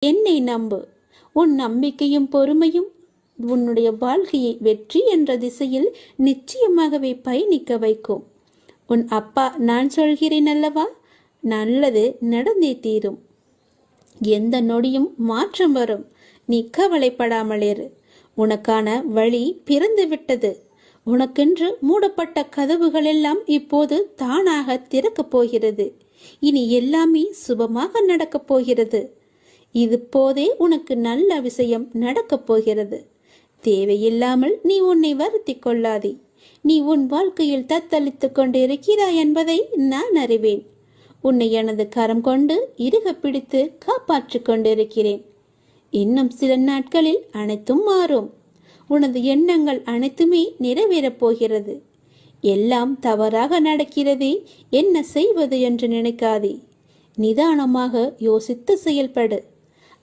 என்னை நம்பு. உன் நம்பிக்கையும் பொறுமையும் உன்னுடைய வாழ்க்கையை வெற்றி என்ற திசையில் நிச்சயமாகவே பயணிக்க வைக்கும். உன் அப்பா நான் சொல்கிறேன் அல்லவா, நல்லது நடந்தே தீரும். எந்த நொடியும் மாற்றம் வரும். நீ கவலைப்படாமலேரு. உனக்கான வழி பிறந்து விட்டது. உனக்கென்று மூடப்பட்ட கதவுகள் எல்லாம் இப்போது தானாக திறக்கப் போகிறது. இனி எல்லாமே சுபமாக நடக்கப் போகிறது. இது போதே உனக்கு நல்ல விஷயம் நடக்கப் போகிறது. தேவையில்லாமல் நீ உன்னை வருத்தி கொள்ளாதே. நீ உன் வாழ்க்கையில் தத்தளித்துக் கொண்டு இருக்கிறாய் என்பதை நான் அறிவேன். உன்னை எனது கரம் கொண்டு இறுக பிடித்து காப்பாற்றிக் கொண்டிருக்கிறேன். இன்னும் சில நாட்களில் அனைத்தும் மாறும். உனது எண்ணங்கள் அனைத்துமே நிறைவேறப் போகிறது. எல்லாம் தவறாக நடக்கிறதே, என்ன செய்வது என்று நினைக்காதே. நிதானமாக யோசித்து செயல்படு.